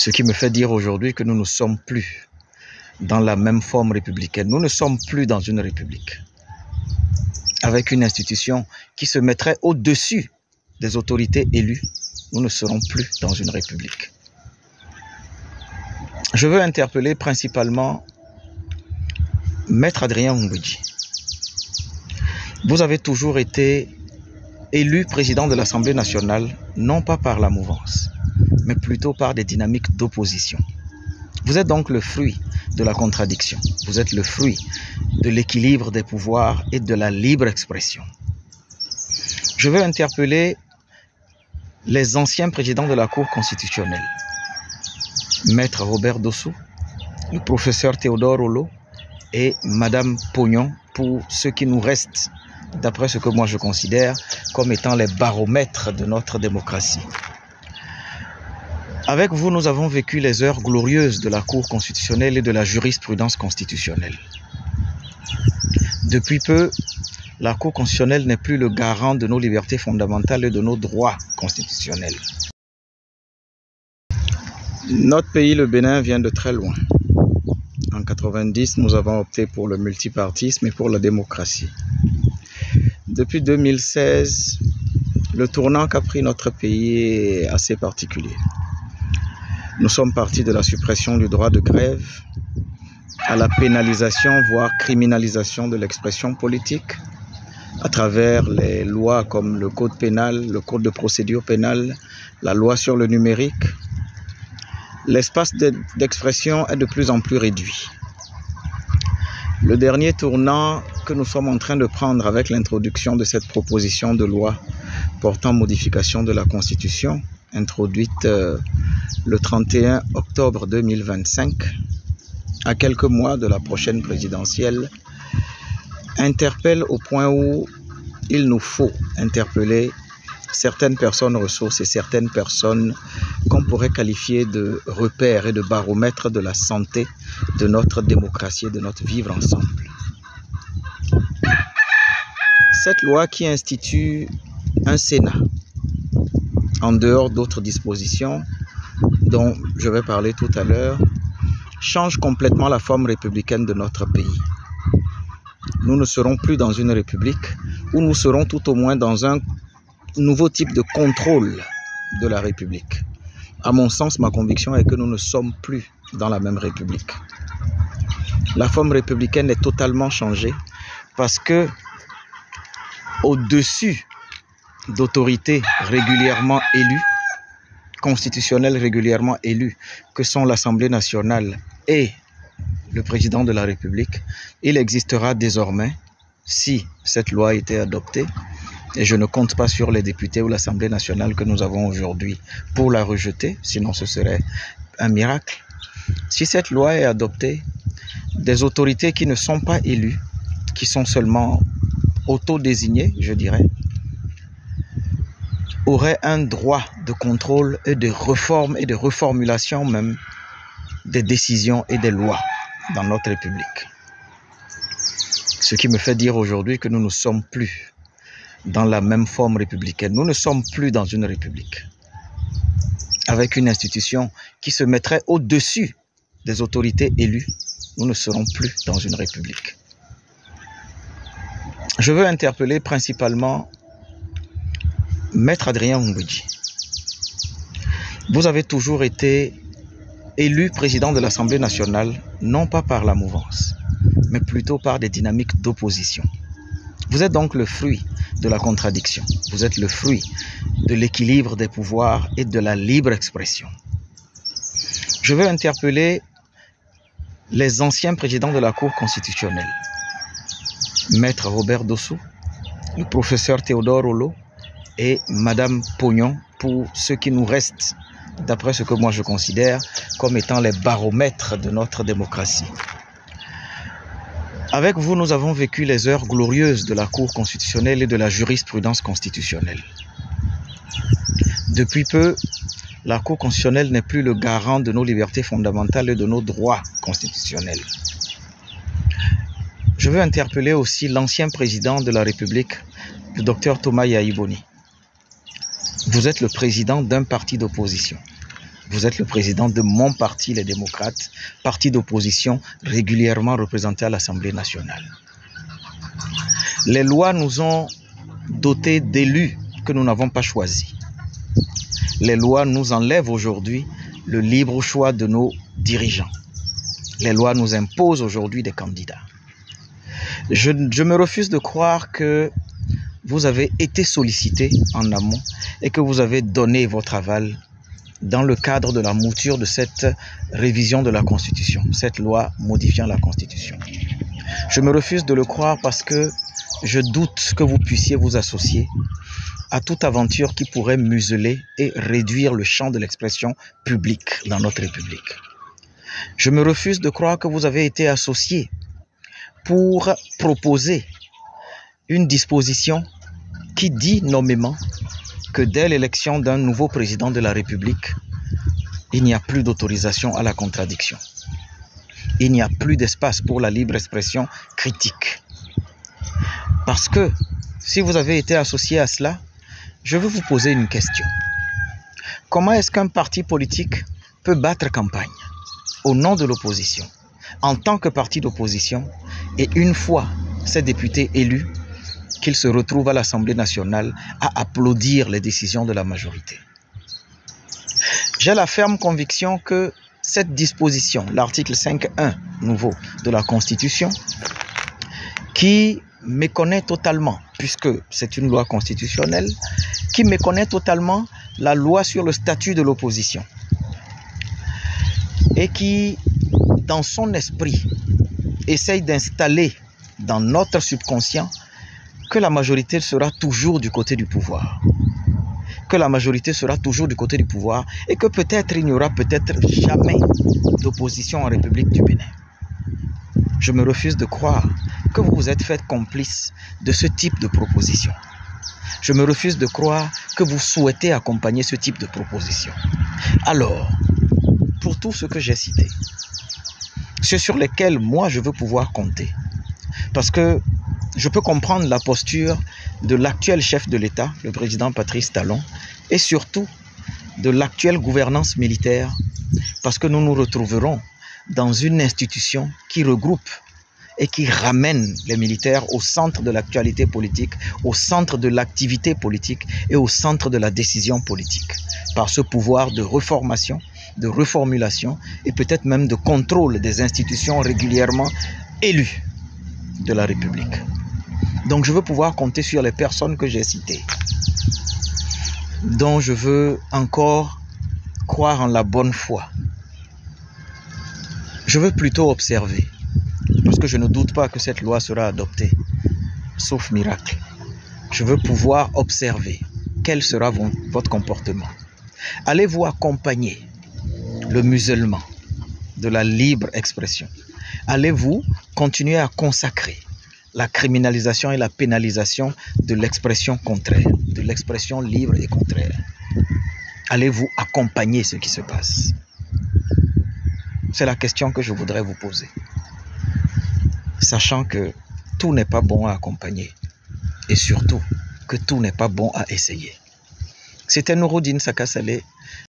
Ce qui me fait dire aujourd'hui que nous ne sommes plus dans la même forme républicaine. Nous ne sommes plus dans une république avec une institution qui se mettrait au-dessus des autorités élues. Nous ne serons plus dans une république. Je veux interpeller principalement Maître Adrien Oumbouidji. Vous avez toujours été élu président de l'Assemblée nationale, non pas par la mouvance, mais plutôt par des dynamiques d'opposition. Vous êtes donc le fruit de la contradiction. Vous êtes le fruit de l'équilibre des pouvoirs et de la libre expression. Je veux interpeller les anciens présidents de la Cour constitutionnelle, Maître Robert Dossou, le professeur Théodore Olo et Madame Pognon, pour ce qui nous reste, d'après ce que moi je considère comme étant les baromètres de notre démocratie. Avec vous, nous avons vécu les heures glorieuses de la Cour constitutionnelle et de la jurisprudence constitutionnelle. Depuis peu, la Cour constitutionnelle n'est plus le garant de nos libertés fondamentales et de nos droits constitutionnels. Notre pays, le Bénin, vient de très loin. En 90, nous avons opté pour le multipartisme et pour la démocratie. Depuis 2016, le tournant qu'a pris notre pays est assez particulier. Nous sommes partis de la suppression du droit de grève à la pénalisation, voire criminalisation de l'expression politique à travers les lois comme le code pénal, le code de procédure pénale, la loi sur le numérique. L'espace d'expression est de plus en plus réduit. Le dernier tournant que nous sommes en train de prendre avec l'introduction de cette proposition de loi portant modification de la Constitution, introduite le 31 octobre 2025, à quelques mois de la prochaine présidentielle, interpelle au point où il nous faut interpeller certaines personnes ressources et certaines personnes qu'on pourrait qualifier de repères et de baromètres de la santé de notre démocratie et de notre vivre ensemble. Cette loi qui institue un Sénat, en dehors d'autres dispositions dont je vais parler tout à l'heure, change complètement la forme républicaine de notre pays. Nous ne serons plus dans une république, ou nous serons tout au moins dans un nouveau type de contrôle de la République. À mon sens, ma conviction est que nous ne sommes plus dans la même République. La forme républicaine est totalement changée parce que au-dessus d'autorités régulièrement élues, constitutionnelles régulièrement élues, que sont l'Assemblée nationale et le président de la République, il existera désormais, si cette loi a été adoptée, et je ne compte pas sur les députés ou l'Assemblée nationale que nous avons aujourd'hui pour la rejeter, sinon ce serait un miracle. Si cette loi est adoptée, des autorités qui ne sont pas élues, qui sont seulement auto-désignées, je dirais, auraient un droit de contrôle et de réforme et de reformulation même des décisions et des lois dans notre République. Ce qui me fait dire aujourd'hui que nous ne sommes plus dans la même forme républicaine. Nous ne sommes plus dans une république avec une institution qui se mettrait au-dessus des autorités élues. Nous ne serons plus dans une république. Je veux interpeller principalement Maître Adrien Oumbouidji. Vous avez toujours été élu président de l'Assemblée nationale, non pas par la mouvance, mais plutôt par des dynamiques d'opposition. Vous êtes donc le fruit de la contradiction. Vous êtes le fruit de l'équilibre des pouvoirs et de la libre expression. Je veux interpeller les anciens présidents de la Cour constitutionnelle, Maître Robert Dossou, le professeur Théodore Olo et Madame Pognon, pour ce qui nous reste, d'après ce que moi je considère comme étant les baromètres de notre démocratie. Avec vous, nous avons vécu les heures glorieuses de la Cour constitutionnelle et de la jurisprudence constitutionnelle. Depuis peu, la Cour constitutionnelle n'est plus le garant de nos libertés fondamentales et de nos droits constitutionnels. Je veux interpeller aussi l'ancien président de la République, le docteur Thomas Yayi Boni. Vous êtes le président d'un parti d'opposition. Vous êtes le président de mon parti, les démocrates, parti d'opposition régulièrement représenté à l'Assemblée nationale. Les lois nous ont dotés d'élus que nous n'avons pas choisis. Les lois nous enlèvent aujourd'hui le libre choix de nos dirigeants. Les lois nous imposent aujourd'hui des candidats. Je me refuse de croire que vous avez été sollicité en amont et que vous avez donné votre aval dans le cadre de la mouture de cette révision de la Constitution, cette loi modifiant la Constitution. Je me refuse de le croire parce que je doute que vous puissiez vous associer à toute aventure qui pourrait museler et réduire le champ de l'expression publique dans notre République. Je me refuse de croire que vous avez été associé pour proposer une disposition qui dit nommément que dès l'élection d'un nouveau président de la République, il n'y a plus d'autorisation à la contradiction. Il n'y a plus d'espace pour la libre expression critique. Parce que si vous avez été associé à cela, je veux vous poser une question. Comment est-ce qu'un parti politique peut battre campagne au nom de l'opposition, en tant que parti d'opposition, et une fois ses députés élus, qu'ils se retrouvent à l'Assemblée nationale à applaudir les décisions de la majorité? J'ai la ferme conviction que cette disposition, l'article 5.1 nouveau de la Constitution, qui méconnaît totalement, puisque c'est une loi constitutionnelle, qui méconnaît totalement la loi sur le statut de l'opposition et qui, dans son esprit, essaye d'installer dans notre subconscient que la majorité sera toujours du côté du pouvoir. Que la majorité sera toujours du côté du pouvoir et que peut-être il n'y aura peut-être jamais d'opposition en République du Bénin. Je me refuse de croire que vous vous êtes fait complice de ce type de proposition. Je me refuse de croire que vous souhaitez accompagner ce type de proposition. Alors, pour tout ce que j'ai cité, ceux sur lesquels moi je veux pouvoir compter, parce que je peux comprendre la posture de l'actuel chef de l'État, le président Patrice Talon, et surtout de l'actuelle gouvernance militaire, parce que nous nous retrouverons dans une institution qui regroupe et qui ramène les militaires au centre de l'actualité politique, au centre de l'activité politique et au centre de la décision politique, par ce pouvoir de reformation, de reformulation et peut-être même de contrôle des institutions régulièrement élues de la République. Donc je veux pouvoir compter sur les personnes que j'ai citées, dont je veux encore croire en la bonne foi. Je veux plutôt observer, parce que je ne doute pas que cette loi sera adoptée, sauf miracle. Je veux pouvoir observer quel sera votre comportement. Allez-vous accompagner le musulman de la libre expression? Allez-vous continuer à consacrer la criminalisation et la pénalisation de l'expression contraire, de l'expression libre et contraire? Allez-vous accompagner ce qui se passe? C'est la question que je voudrais vous poser. Sachant que tout n'est pas bon à accompagner et surtout que tout n'est pas bon à essayer. C'était Nouroudine Saka Saleh